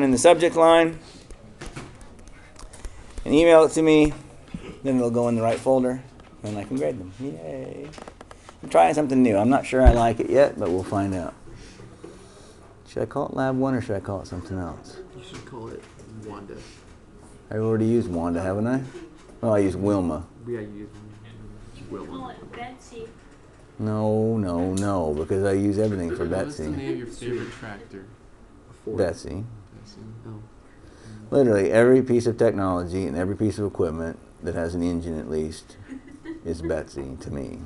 in the subject line and email it to me. Then it'll go in the right folder, and I can grade them. Yay. I'm trying something new. I'm not sure I like it yet, but we'll find out. Should I call it Lab 1 or should I call it something else? You should call it Wanda. I've already used Wanda, haven't I? Oh, I used Wilma. Yeah, you used Wilma. Call it Betsy. No, because I use everything for What's the Betsy. name of your favorite tractor? Betsy. Oh. Literally every piece of technology and every piece of equipment that has an engine at least is Betsy to me.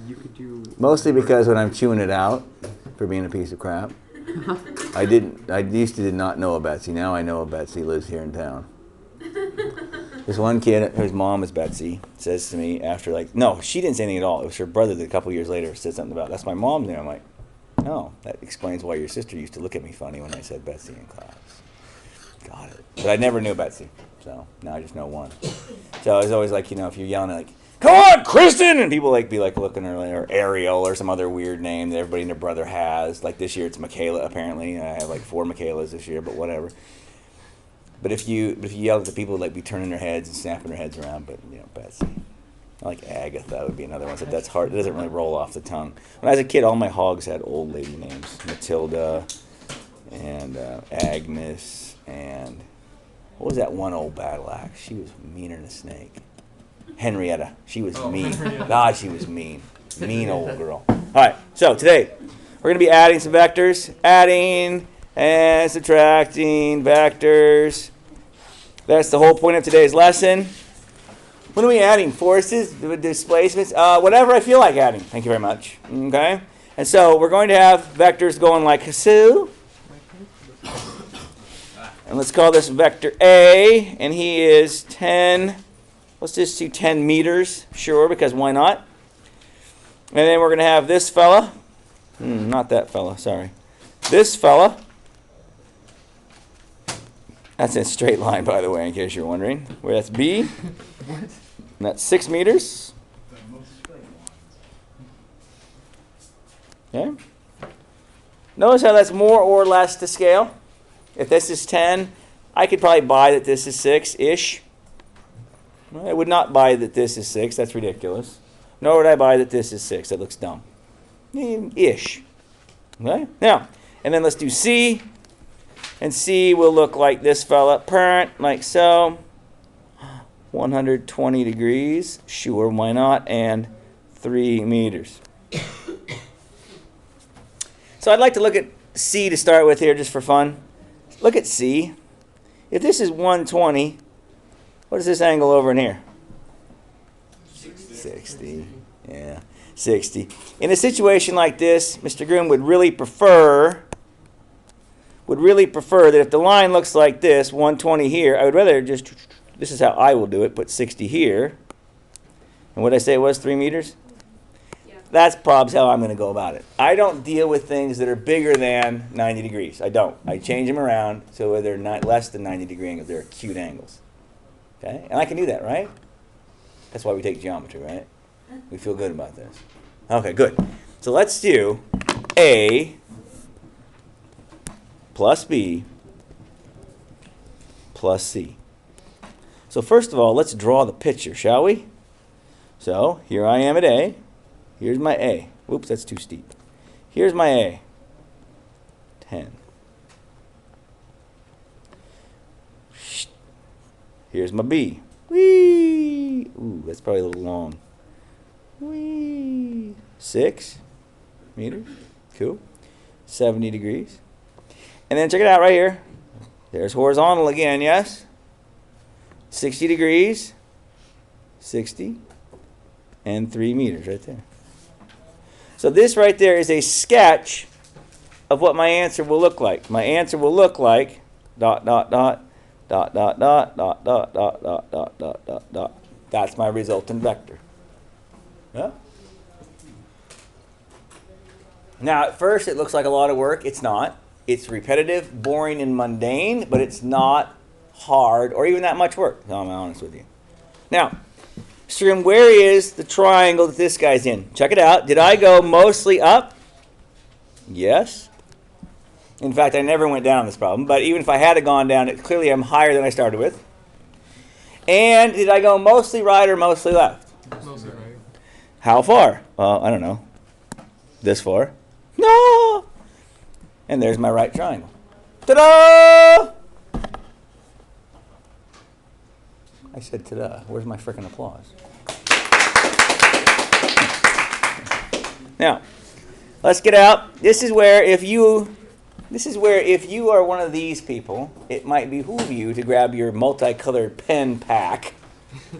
You could do. Mostly because when I'm chewing it out for being a piece of crap, I used to did not know a Betsy. Now I know a Betsy lives here in town. This one kid, whose mom is Betsy, says to me after no, she didn't say anything at all. It was her brother that a couple years later said something about, that's my mom's name. I'm like, no, that explains why your sister used to look at me funny when I said Betsy in class. Got it. But I never knew Betsy, so now I just know one. So it's always if you're yelling come on, Kristen! And people be looking at her, or Ariel, or some other weird name that everybody and their brother has. Like this year it's Michaela, apparently. I have 4 Michaelas this year, but whatever. But if you yell at the people, be turning their heads and snapping their heads around. But Betsy, I like Agatha would be another one. So that's hard. It doesn't really roll off the tongue. When I was a kid, all my hogs had old lady names: Matilda, and Agnes, and what was that one old battle axe? She was meaner than a snake. Henrietta. She was mean. God, she was mean. Mean old girl. All right. So today we're going to be adding some vectors, adding and subtracting vectors. That's the whole point of today's lesson. What are we adding? Forces, displacements, whatever I feel like adding. Thank you very much. Okay? And so we're going to have vectors going like so. And let's call this vector A, and he is 10. Let's just do 10 meters, sure, because why not? And then we're going to have this fella. Not that fella, sorry. This fella. That's in a straight line, by the way, in case you're wondering. Where that's B. What? And that's 6 meters. Okay. Notice how that's more or less to scale. If this is 10, I could probably buy that this is 6-ish. I would not buy that this is 6. That's ridiculous. Nor would I buy that this is 6. That looks dumb. Ish. Okay? Now, and then let's do C. And C will look like this fella. Parent, like so. 120 degrees. Sure, why not? And 3 meters. So I'd like to look at C to start with here just for fun. Look at C. If this is 120, what is this angle over in here? 60. Yeah, 60. In a situation like this, Mr. Groom would really prefer that if the line looks like this, 120 here, I would rather just, this is how I will do it, put 60 here. And what did I say it was, 3 meters? Yeah. That's probably how I'm going to go about it. I don't deal with things that are bigger than 90 degrees. I don't. I change them around so they're not less than 90 degree angles. They're acute angles. Okay? And I can do that, right? That's why we take geometry, right? We feel good about this. Okay, good. So let's do A plus B plus C. So first of all, let's draw the picture, shall we? So here I am at A. Here's my A. Whoops, that's too steep. Here's my A. 10. Here's my B. Whee! Ooh, that's probably a little long. Whee! 6 meters. Cool. 70 degrees. And then check it out right here. There's horizontal again, yes? 60 degrees. 60. And 3 meters right there. So this right there is a sketch of what my answer will look like. My answer will look like dot, dot, dot, dot, dot, dot, dot, dot, dot, dot, dot, dot, dot, dot. That's my resultant vector. Yeah? Now, at first, it looks like a lot of work. It's not. It's repetitive, boring, and mundane, but it's not hard or even that much work, if I'm honest with you. Now, Mr. where is the triangle that this guy's in? Check it out. Did I go mostly up? Yes. In fact, I never went down on this problem, but even if I had gone down, clearly I'm higher than I started with. And did I go mostly right or mostly left? Mostly right. How far? Well, I don't know. This far? No! And there's my right triangle. Ta-da! I said ta-da. Where's my frickin' applause? Now, let's get out. This is where if you are one of these people, it might behoove you to grab your multicolored pen pack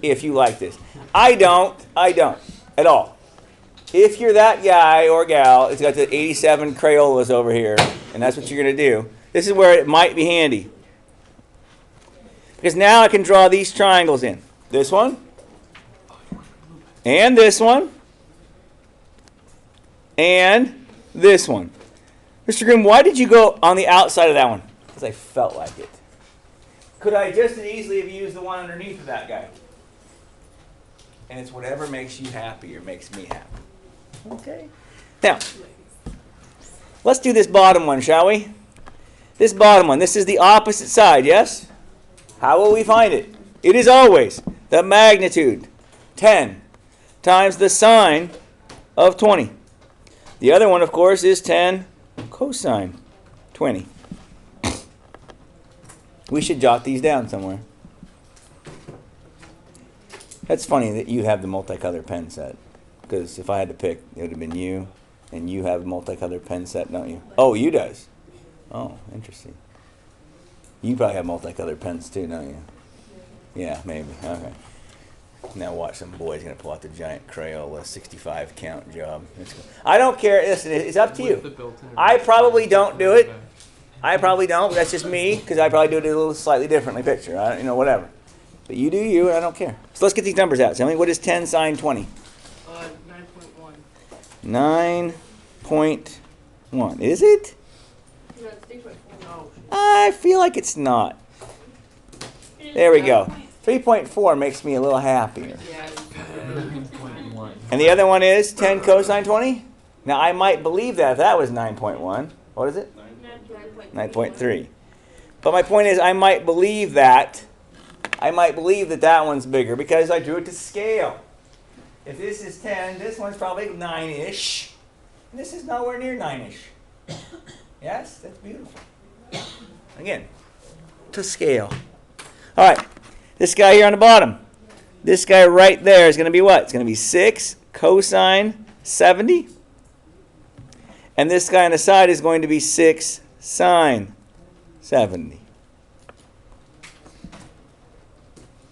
if you like this. I don't at all. If you're that guy or gal, it's got the 87 Crayolas over here, and that's what you're going to do. This is where it might be handy. Because now I can draw these triangles in. This one, and this one, and this one. Mr. Grimm, why did you go on the outside of that one? Because I felt like it. Could I just as easily have used the one underneath of that guy? And it's whatever makes you happy or makes me happy. Okay. Now, let's do this bottom one, shall we? This bottom one. This is the opposite side, yes? How will we find it? It is always the magnitude, 10, times the sine of 20. The other one, of course, is 10 cosine 20. We should jot these down somewhere. That's funny that you have the multicolored pen set. Because if I had to pick, it would have been you. And you have a multicolored pen set, don't you? Oh, you does. Oh, interesting. You probably have multicolored pens too, don't you? Yeah, maybe. Okay. Now watch, some boy's going to pull out the giant Crayola 65 count job. I don't care. Listen, it's up to you. I probably don't do it. I probably don't, but that's just me, because I probably do it a little slightly differently picture. Whatever. But you do you, and I don't care. So let's get these numbers out. Tell me, what is 10 sine 20? 9.1. 9.1. Is it? No, it's 3.4. No. I feel like it's not. There we go. 3.4 makes me a little happier. Yeah. And the other one is 10 cosine 20? Now, I might believe that if that was 9.1. What is it? 9.3. But my point is, I might believe that. I might believe that that one's bigger because I drew it to scale. If this is 10, this one's probably 9-ish. And this is nowhere near 9-ish. Yes? That's beautiful. Again, to scale. All right. This guy here on the bottom. This guy right there is going to be what? It's going to be 6 cosine 70. And this guy on the side is going to be 6 sine 70.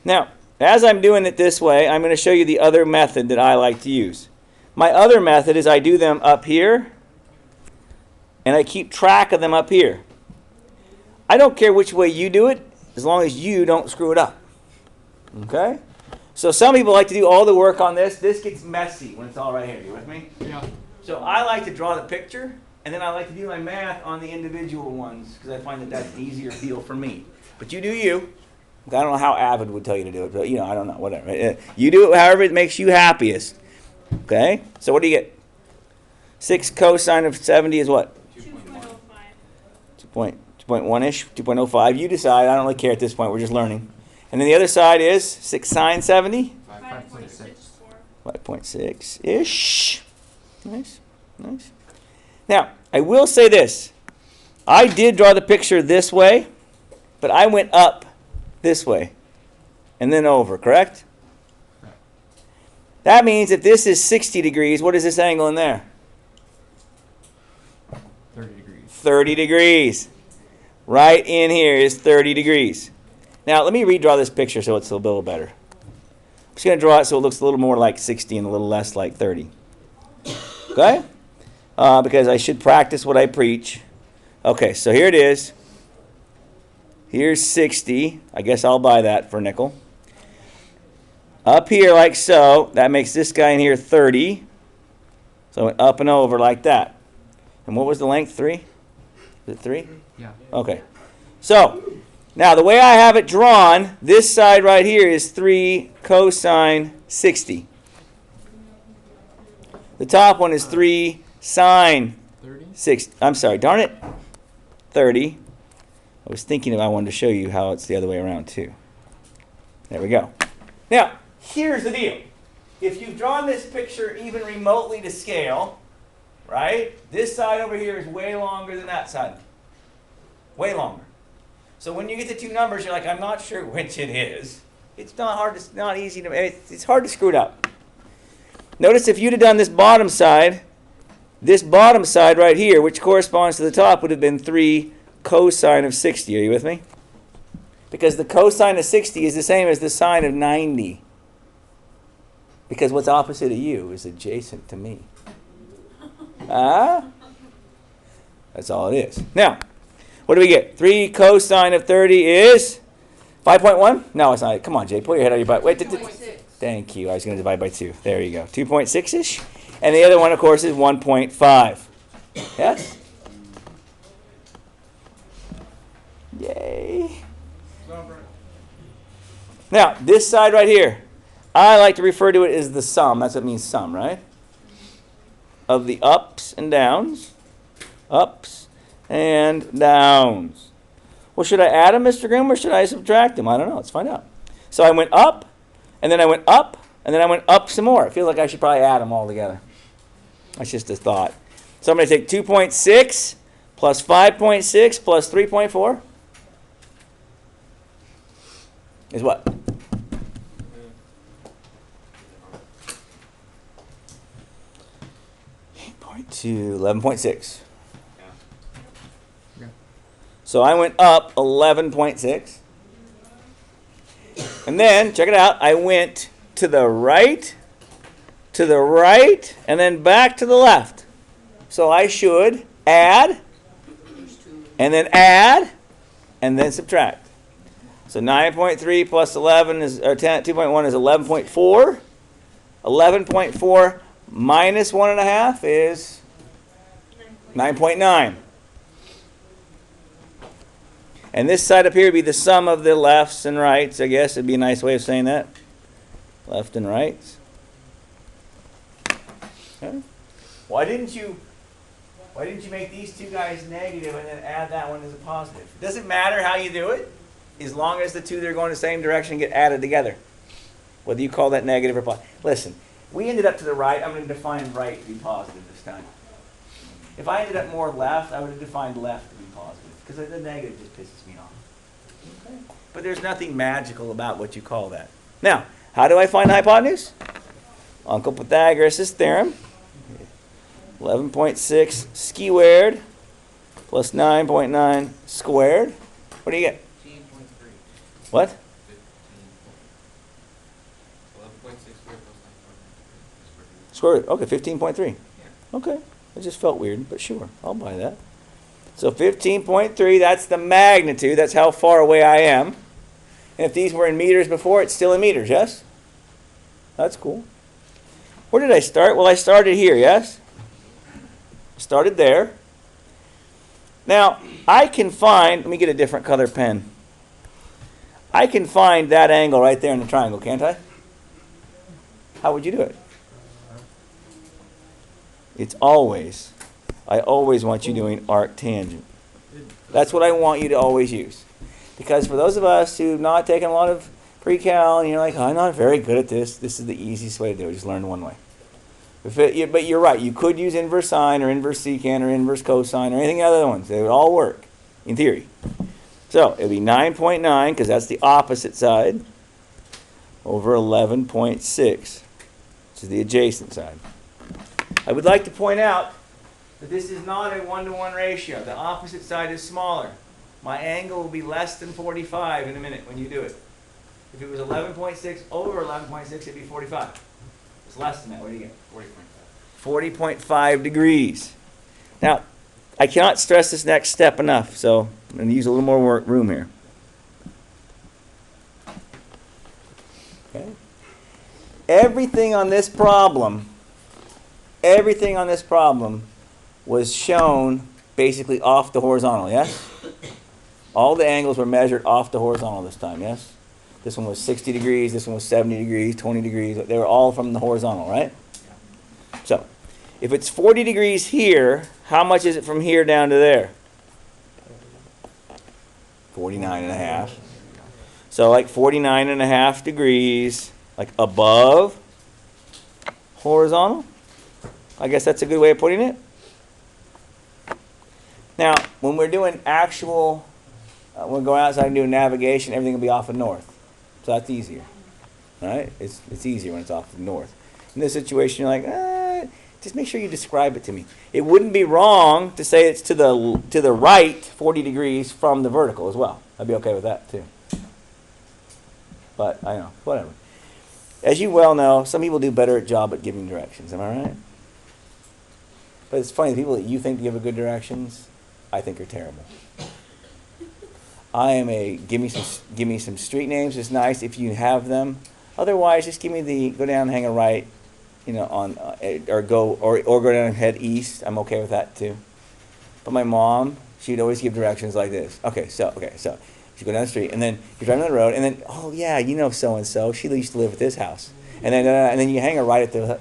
Now, as I'm doing it this way, I'm going to show you the other method that I like to use. My other method is I do them up here, and I keep track of them up here. I don't care which way you do it, as long as you don't screw it up. Okay? So some people like to do all the work on this. This gets messy when it's all right here. You with me? Yeah. So I like to draw the picture, and then I like to do my math on the individual ones, because I find that that's an easier deal for me. But you do you. I don't know how Avid would tell you to do it, but I don't know, whatever. You do it however it makes you happiest. Okay? So what do you get? 6 cosine of 70 is what? 2.05. 2.1-ish, 2.05. You decide. I don't really care at this point. We're just learning. And then the other side is 6 sine 70? 5.64. 5.6-ish. Nice. Nice. Now, I will say this. I did draw the picture this way, but I went up this way and then over, correct? Right. That means if this is 60 degrees, what is this angle in there? 30 degrees. 30 degrees. Right in here is 30 degrees. Now, let me redraw this picture so it's a little better. I'm just going to draw it so it looks a little more like 60 and a little less like 30. Okay? Because I should practice what I preach. Okay, so here it is. Here's 60. I guess I'll buy that for a nickel. Up here like so. That makes this guy in here 30. So I went up and over like that. And what was the length? 3? Is it 3? Yeah. Okay. So, now the way I have it drawn, this side right here is 3 cosine 60. The top one is 3 sine 30? 60. I'm sorry, darn it. 30. I was thinking I wanted to show you how it's the other way around too. There we go. Now, here's the deal. If you've drawn this picture even remotely to scale, right, this side over here is way longer than that side. Way longer. So when you get the two numbers, you're like, I'm not sure which it is. It's not hard. It's not easy to. It's hard to screw it up. Notice if you'd have done this bottom side right here, which corresponds to the top, would have been 3 cosine of 60. Are you with me? Because the cosine of 60 is the same as the sine of 90. Because what's opposite of you is adjacent to me. Ah? That's all it is. Now, what do we get? 3 cosine of 30 is 5.1? No, it's not. Come on, Jay. Pull your head out of your butt. Wait. 2.6. Thank you. I was going to divide by 2. There you go. 2.6-ish. And the other one, of course, is 1.5. Yes? Yay. Now, this side right here, I like to refer to it as the sum. That's what it means, sum, right? Of the ups and downs. Ups and downs. Well, should I add them, Mr. Grimm, or should I subtract them? I don't know. Let's find out. So I went up, and then I went up, and then I went up some more. I feel like I should probably add them all together. That's just a thought. So I'm going to take 2.6 plus 5.6 plus 3.4 is what? 8.2, 11.6. So I went up 11.6. And then, check it out, I went to the right, and then back to the left. So I should add, and then subtract. So 9.3 plus 11 is, or 2.1 is 11.4. 11.4 minus 1.5 is 9.9. And this side up here would be the sum of the lefts and rights. I guess it'd be a nice way of saying that. Left and rights. Okay. Why didn't you make these two guys negative and then add that one as a positive? It doesn't matter how you do it, as long as the two that are going the same direction get added together. Whether you call that negative or positive. Listen, we ended up to the right. I'm going to define right to be positive this time. If I ended up more left, I would have defined left to be positive. Because the negative just pisses me off. Okay. But there's nothing magical about what you call that. Now, how do I find the hypotenuse? Uncle Pythagoras' theorem. 11.6 squared plus 9.9 squared. What do you get? 15.3. What? 11.6 squared plus 9.9. Squared. Okay, 15.3. Yeah. Okay. It just felt weird, but sure. I'll buy that. So 15.3, that's the magnitude. That's how far away I am. And if these were in meters before, it's still in meters, yes? That's cool. Where did I start? Well, I started here, yes? Started there. Now, I can find, let me get a different color pen. I can find that angle right there in the triangle, can't I? How would you do it? It's always, I always want you doing arc tangent. That's what I want you to always use. Because for those of us who've not taken a lot of pre-cal and you're like, oh, I'm not very good at this, this is the easiest way to do it. Just learn one way. But you're right. You could use inverse sine or inverse secant or inverse cosine or anything other ones. They would all work in theory. So it would be 9.9 because that's the opposite side over 11.6, which is the adjacent side. I would like to point out that this is not a 1-to-1 ratio. The opposite side is smaller. My angle will be less than 45 in a minute when you do it. If it was 11.6 over 11.6, it'd be 45. It's less than that. What do you get? 40.5. 40.5 degrees. Now, I cannot stress this next step enough, so I'm going to use a little more room here. Okay. Everything on this problem was shown basically off the horizontal, yes? All the angles were measured off the horizontal this time, yes? This one was 60 degrees, this one was 70 degrees, 20 degrees. They were all from the horizontal, right? So, if it's 40 degrees here, how much is it from here down to there? 49 and a half. So like 49 and a half degrees, like above horizontal. I guess that's a good way of putting it. Now, when we're doing actual, we're going outside and doing navigation, everything will be off of north. So that's easier. All right? It's easier when it's off of north. In this situation, you're like, just make sure you describe it to me. It wouldn't be wrong to say it's to the right 40 degrees from the vertical as well. I'd be okay with that too. But I know, whatever. As you well know, some people do better at job at giving directions. Am I right? But it's funny, the people that you think give a good directions, I think are terrible. I am a give me some street names is nice if you have them. Otherwise, just give me go down, hang a right, on or go down and head east. I'm okay with that too. But my mom, she'd always give directions like this. Okay, so you go down the street, and then you're driving down the road, and then so and so. She used to live at this house, and then you hang a right at the.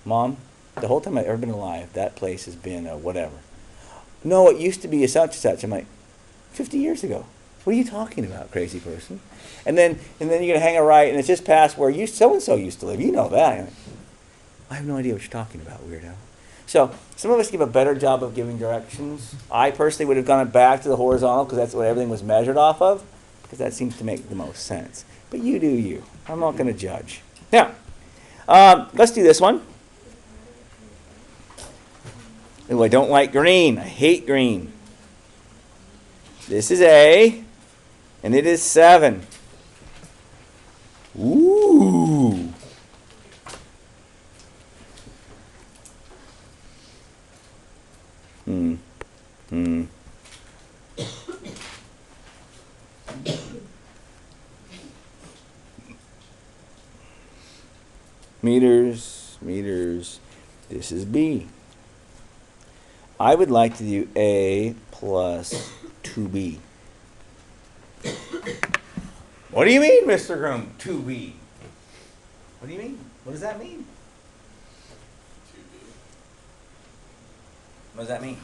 Mom, the whole time I've ever been alive, that place has been whatever. No, it used to be a such and such. I'm like, 50 years ago. What are you talking about, crazy person? And then you're gonna hang a right, and it's just past where so and so used to live. You know that. Like, I have no idea what you're talking about, weirdo. So some of us give a better job of giving directions. I personally would have gone back to the horizontal because that's what everything was measured off of, because that seems to make the most sense. But you do you. I'm not going to judge. Now, let's do this one. Oh, I don't like green. I hate green. This is A, and it is 7. Ooh. Meters. This is B. I would like to do A plus 2B. What do you mean, Mr. Groom? 2B. What do you mean? What does that mean? What does that mean?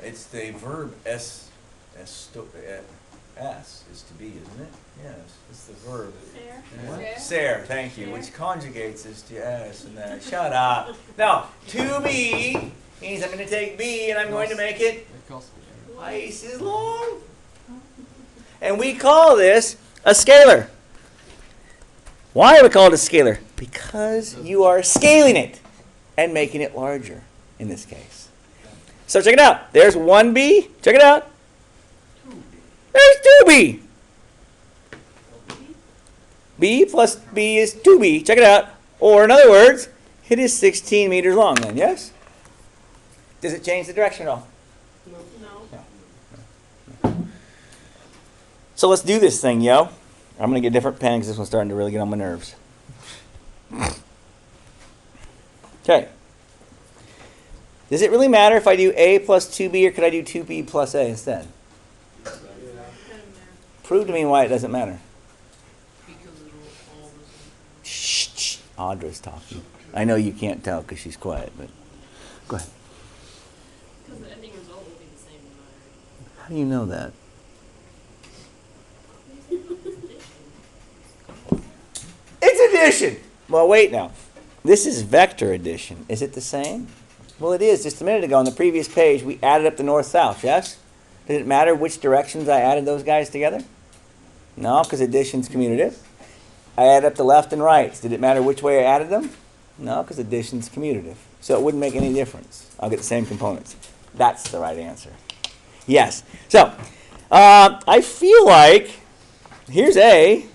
It's the verb S is to be, isn't it? Yes, it's the verb. Ser, thank you, which conjugates as to S and that. Shut up. Now, to be means I'm going to take B and I'm going to make it twice as long. And we call this a scalar. Why do we call it a scalar? Because you are scaling it and making it larger in this case. So check it out. There's 1B. Check it out. There's 2B. B plus B is 2B. Check it out. Or in other words, it is 16 meters long then, yes? Does it change the direction at all? No. So let's do this thing, yo. I'm going to get a different pen because this one's starting to really get on my nerves. Okay. Does it really matter if I do A plus 2B or could I do 2B plus A instead? Prove to me why it doesn't matter. Shh. Audra's talking. I know you can't tell because she's quiet, but go ahead. Because the ending result will be the same no matter. How do you know that? It's addition. Well, wait now. This is vector addition. Is it the same? Well, it is. Just a minute ago on the previous page, we added up the north-south, yes? Did it matter which directions I added those guys together? No, because addition's commutative. I added up the left and rights. Did it matter which way I added them? No, because addition's commutative. So it wouldn't make any difference. I'll get the same components. That's the right answer. Yes. So I feel like here's A.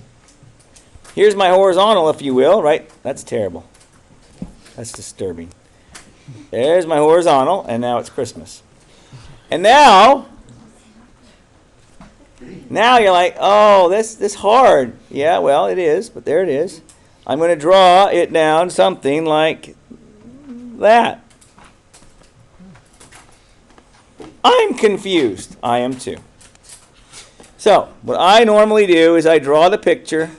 Here's my horizontal, if you will, right? That's terrible. That's disturbing. There's my horizontal, and now it's Christmas. And now you're like, oh, this hard. Yeah, well, it is, but there it is. I'm going to draw it down something like that. I'm confused. I am too. So what I normally do is I draw the picture,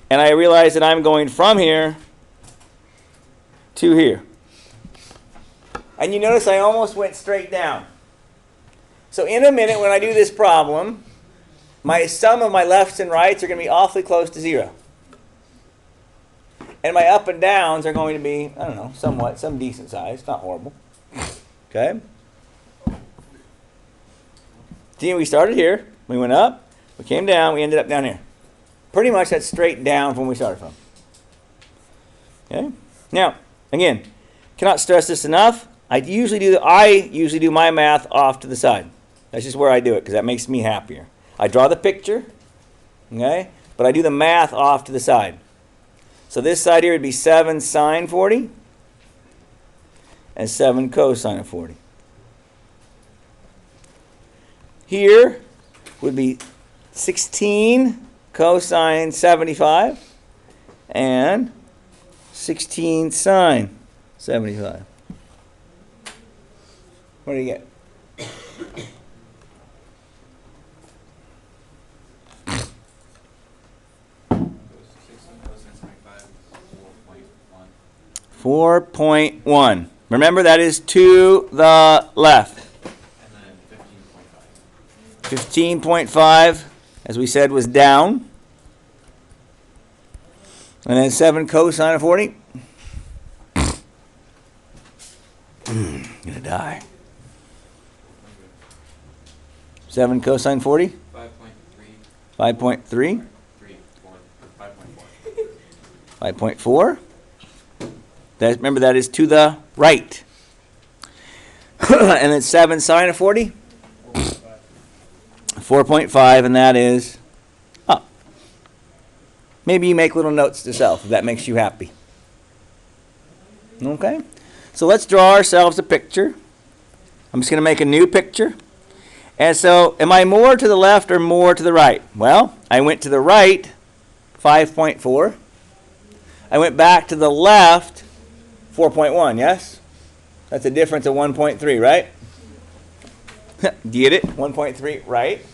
and I realize that I'm going from here to here. And you notice I almost went straight down. So in a minute when I do this problem, my sum of my lefts and rights are going to be awfully close to 0. And my up and downs are going to be, I don't know, somewhat, some decent size, not horrible. Okay? See, we started here, we went up, we came down, we ended up down here. Pretty much that's straight down from where we started from. Okay? Now, again, cannot stress this enough. I usually do my math off to the side. That's just where I do it because that makes me happier. I draw the picture, okay? But I do the math off to the side. So this side here would be 7 sine 40 and 7 cosine of 40. Here would be 16 cosine 75 and 16 sine 75. What do you get? Four 4.1. Remember, that is to the left. And then 15.5, as we said, was down. And then 7 cosine of 40. Gonna die. 7 cosine 40. 5.3. 5.3. 3, 4, 5.4. 5.4. Remember, that is to the right. And then 7 sine of 40. 4.5, and that is up. Maybe you make little notes to self if that makes you happy. Okay? So let's draw ourselves a picture. I'm just going to make a new picture. And so, am I more to the left or more to the right? Well, I went to the right, 5.4. I went back to the left, 4.1, yes? That's a difference of 1.3, right? Get it? 1.3, right?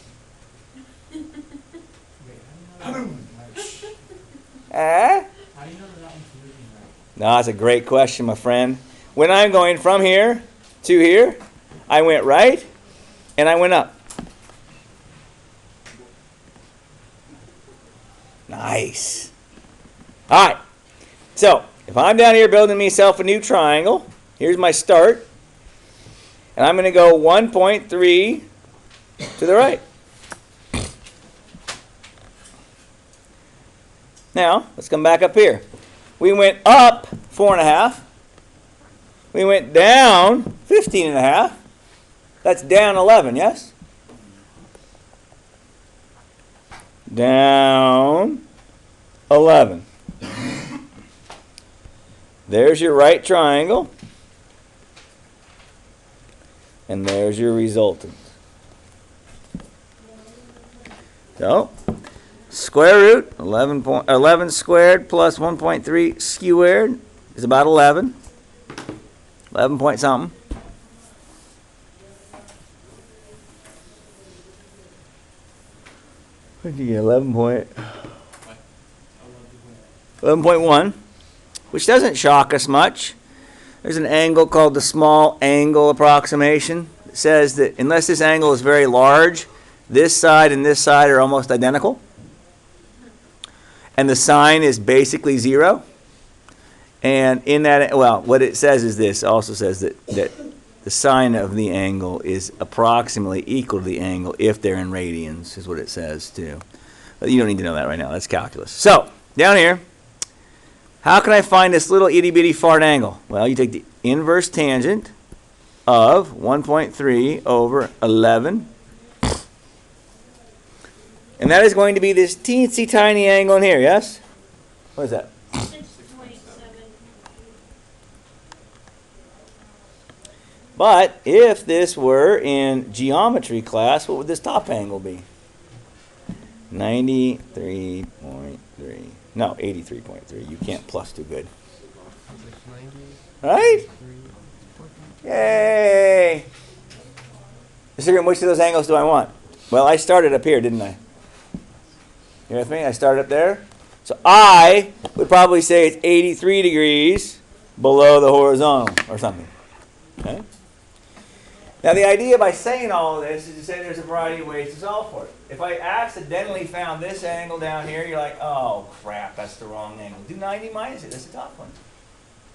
Eh? No, that's a great question, my friend. When I'm going from here to here, I went right and I went up. Nice. All right. So, if I'm down here building myself a new triangle, here's my start. And I'm going to go 1.3 to the right. Now, let's come back up here. We went up 4.5. We went down 15.5. That's down 11, yes? Down 11. There's your right triangle. And there's your resultant. So, square root, 11 squared plus 1.3 squared is about 11. 11 point something. What did you get? 11.1, which doesn't shock us much. There's an angle called the small angle approximation. It says that unless this angle is very large, this side and this side are almost identical. And the sine is basically 0. And in that, well, what it says is this. It also says that the sine of the angle is approximately equal to the angle if they're in radians, is what it says too. But you don't need to know that right now. That's calculus. So, down here, how can I find this little itty-bitty fart angle? Well, you take the inverse tangent of 1.3 over 11. And that is going to be this teensy tiny angle in here, yes? What is that? 6.7. But if this were in geometry class, what would this top angle be? 93.3. No, 83.3. You can't plus too good. Right? Yay! Which of those angles do I want? Well, I started up here, didn't I? You with me? I started up there. So I would probably say it's 83 degrees below the horizontal or something. Okay? Now the idea by saying all of this is to say there's a variety of ways to solve for it. If I accidentally found this angle down here, you're like, oh crap, that's the wrong angle. Do 90 minus it, that's the top one.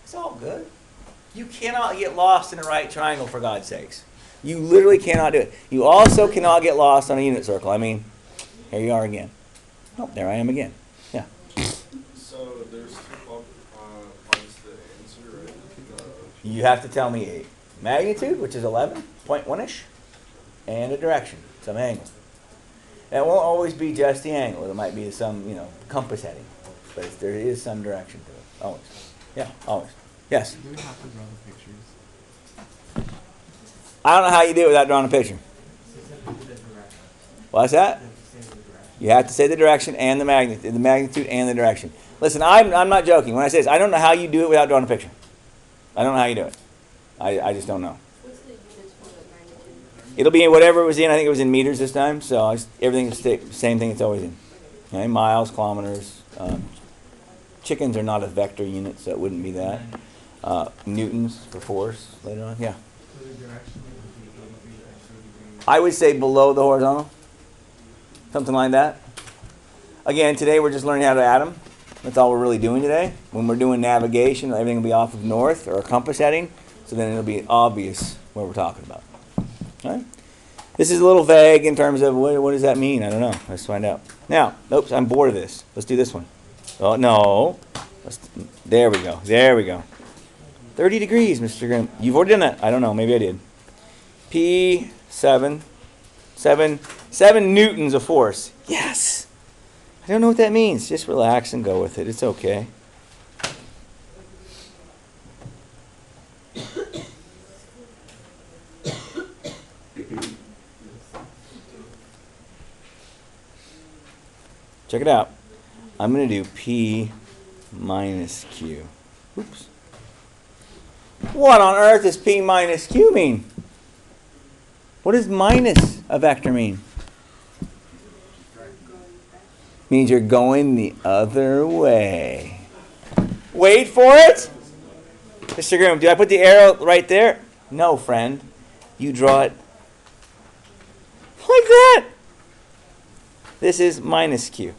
It's all good. You cannot get lost in a right triangle, for God's sakes. You literally cannot do it. You also cannot get lost on a unit circle. I mean, here you are again. Oh, there I am again. Yeah. So there's two points the answer, right? You have to tell me a magnitude, which is 11.1-ish, and a direction, some angle. It won't always be just the angle. There might be some, compass heading. But there is some direction to it. Always. Yeah, always. Yes? Do we have to draw the pictures? I don't know how you do it without drawing a picture. What's that? You have to say the direction and the magnitude and the direction. Listen, I'm not joking when I say this. I don't know how you do it without drawing a picture. I don't know how you do it. I just don't know. What's the units for the magnitude? It'll be in whatever it was in. I think it was in meters this time. So everything's the same thing it's always in. Okay, miles, kilometers. Chickens are not a vector unit, so it wouldn't be that. Newtons for force later on. Yeah. So the direction would be 83 and 30 degrees. I would say below the horizontal. Something like that. Again, today we're just learning how to add them. That's all we're really doing today. When we're doing navigation, everything will be off of north or a compass heading. So then it'll be obvious what we're talking about. All right? This is a little vague in terms of what does that mean? I don't know. Let's find out. Now, oops, I'm bored of this. Let's do this one. Oh, no. There we go. There we go. 30 degrees, Mr. Grimm. You've already done that. I don't know. Maybe I did. P7. 7 newtons of force. Yes. I don't know what that means. Just relax and go with it. It's okay. Check it out. I'm going to do P minus Q. Oops. What on earth does P minus Q mean? What does minus a vector mean? Means you're going the other way. Wait for it. Mr. Groom, do I put the arrow right there? No, friend. You draw it like that. This is minus Q.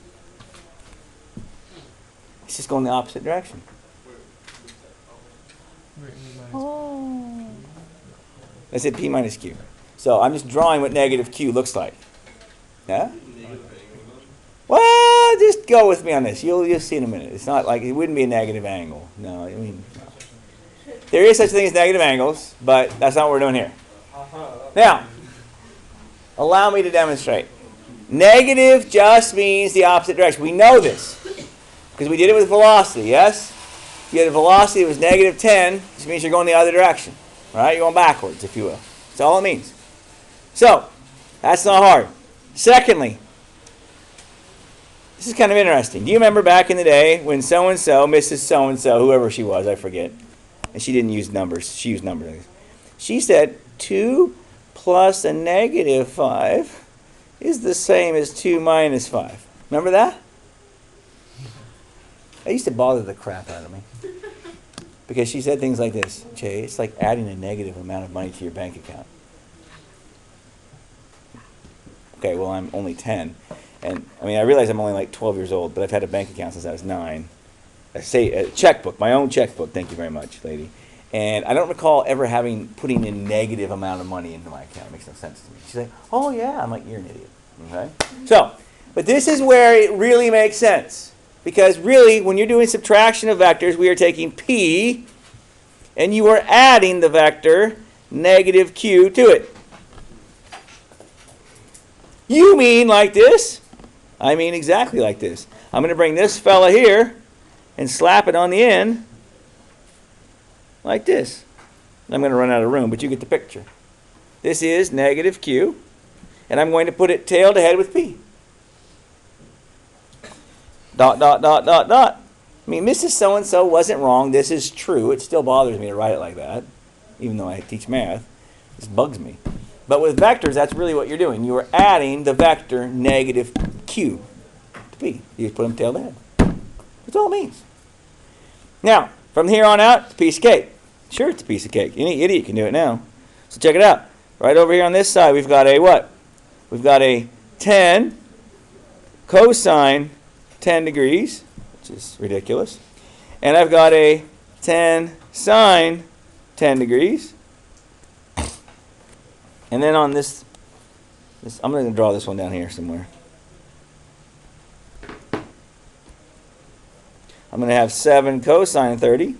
It's just going the opposite direction. Oh. I said P minus Q. So I'm just drawing what negative Q looks like. Yeah? Well, just go with me on this. You'll see in a minute. It's not like it wouldn't be a negative angle. No, I mean, no. There is such a thing as negative angles, but that's not what we're doing here. Now, allow me to demonstrate. Negative just means the opposite direction. We know this because we did it with velocity, yes? If you had a velocity that was negative 10, this means you're going the other direction. All right? You're going backwards, if you will. That's all it means. So, that's not hard. Secondly, this is kind of interesting. Do you remember back in the day when so-and-so, Mrs. So-and-so, whoever she was, I forget, and she didn't use numbers. She used numbers. She said 2 plus a negative 5 is the same as 2 minus 5. Remember that? That used to bother the crap out of me. Because she said things like this. Jay, it's like adding a negative amount of money to your bank account. Okay, well, I'm only 10. And, I mean, I realize I'm only like 12 years old, but I've had a bank account since I was 9. A checkbook, my own checkbook. Thank you very much, lady. And I don't recall ever putting a negative amount of money into my account. It makes no sense to me. She's like, oh, yeah. I'm like, you're an idiot. Okay? So, but this is where it really makes sense. Because really, when you're doing subtraction of vectors, we are taking P, and you are adding the vector negative Q to it. You mean like this? I mean exactly like this. I'm going to bring this fella here and slap it on the end like this. I'm going to run out of room, but you get the picture. This is negative Q, and I'm going to put it tail to head with P. Dot, dot, dot, dot, dot. I mean, Mrs. So-and-so wasn't wrong. This is true. It still bothers me to write it like that, even though I teach math. This bugs me. But with vectors, that's really what you're doing. You are adding the vector negative Q to P. You just put them tail to head. That's all it means. Now, from here on out, it's a piece of cake. Sure, it's a piece of cake. Any idiot can do it now. So check it out. Right over here on this side, we've got a what? We've got a 10 cosine 10 degrees, which is ridiculous. And I've got a 10 sine 10 degrees. And then on this I'm going to draw this one down here somewhere. I'm going to have 7 cosine of 30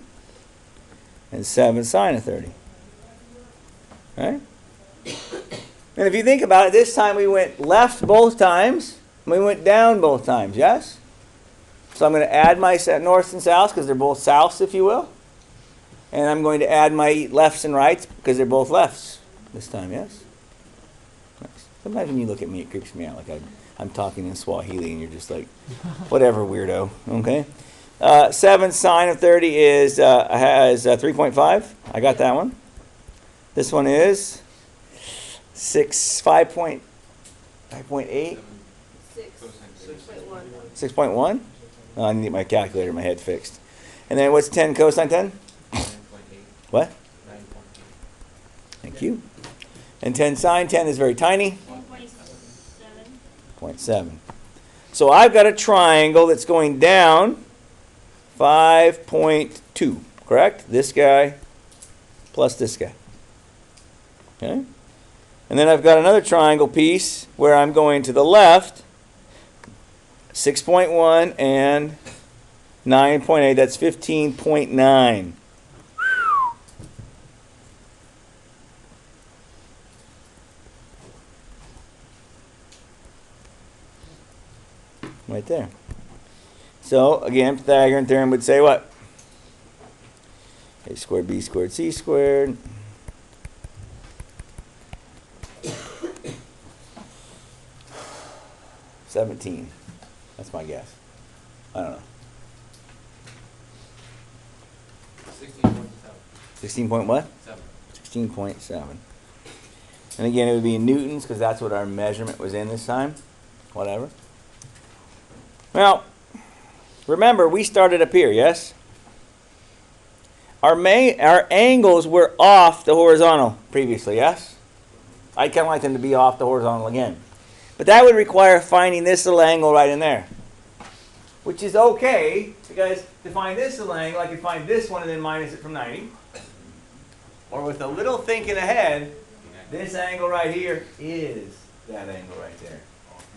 and 7 sine of 30. Right? And if you think about it, this time we went left both times, and we went down both times, yes? So I'm going to add my norths and souths because they're both souths, if you will. And I'm going to add my lefts and rights because they're both lefts this time, yes? Nice. Sometimes when you look at me, it creeps me out like I'm talking in Swahili and you're just like, whatever, weirdo, okay? 7 sine of 30 has 3.5. I got that one. This one is 5.8. 6.1. Oh, I need my calculator in my head fixed. And then what's 10 cosine 10? 9.8. What? 9.8. Thank you. And 10 sine 10 is very tiny. 0.7. So I've got a triangle that's going down 5.2, correct? This guy plus this guy. Okay? And then I've got another triangle piece where I'm going to the left, 6.1 and 9.8. That's 15.9. Right there. So, again, Pythagorean theorem would say what? A squared b squared c squared. $17. That's my guess. I don't know. 16.7. 16 point what? 16.7. And again, it would be in newtons because that's what our measurement was in this time. Whatever. Well, remember, we started up here, yes? Our angles were off the horizontal previously, yes? I'd kind of like them to be off the horizontal again. But that would require finding this little angle right in there. Which is okay, because to find this little angle, I could find this one and then minus it from 90. Or with a little thinking ahead, this angle right here is that angle right there.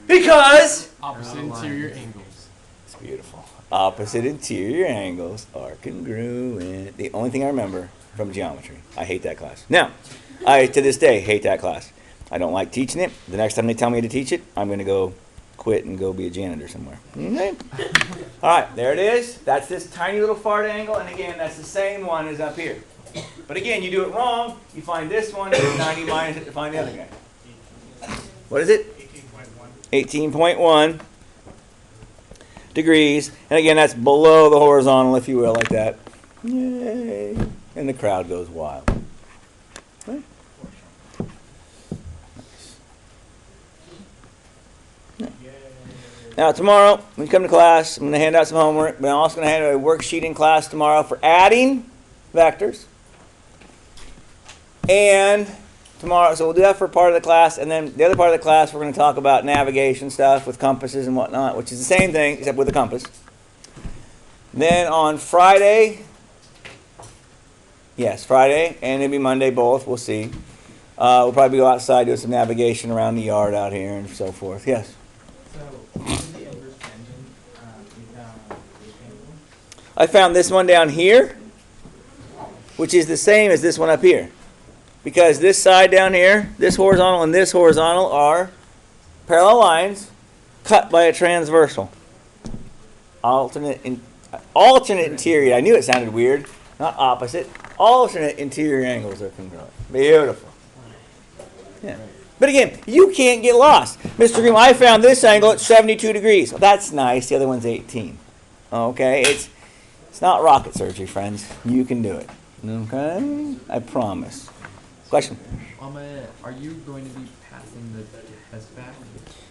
Because Opposite interior angles. it's beautiful. Opposite interior angles are congruent. The only thing I remember from geometry. I hate that class. Now, I to this day hate that class. I don't like teaching it. The next time they tell me to teach it, I'm going to go quit and go be a janitor somewhere. Okay? All right, there it is. That's this tiny little fart angle, and again, that's the same one as up here. But again, you do it wrong. You find this one, and 90 minus it to find the other guy. What is it? 18.1 degrees. And again, that's below the horizontal, if you will, like that. Yay. And the crowd goes wild. Okay. Now, tomorrow, when you come to class, I'm going to hand out some homework, but I'm also going to hand out a worksheet in class tomorrow for adding vectors. And tomorrow, so we'll do that for part of the class, and then the other part of the class, we're going to talk about navigation stuff with compasses and whatnot, which is the same thing, except with a compass. Then on Friday, yes, Friday, and maybe Monday, both, we'll see. We'll probably go outside, do some navigation around the yard out here and so forth. Yes? So, in the inverse tangent, we found this angle. I found this one down here, which is the same as this one up here. Because this side down here, this horizontal and this horizontal are parallel lines cut by a transversal. Alternate interior. I knew it sounded weird. Not opposite. Alternate interior angles are congruent. Beautiful. Yeah. But again, you can't get lost. Mr. Green, I found this angle at 72 degrees. Well, that's nice. The other one's 18. Okay? It's not rocket surgery, friends. You can do it. Okay? I promise. Question? Are you going to be passing the test back?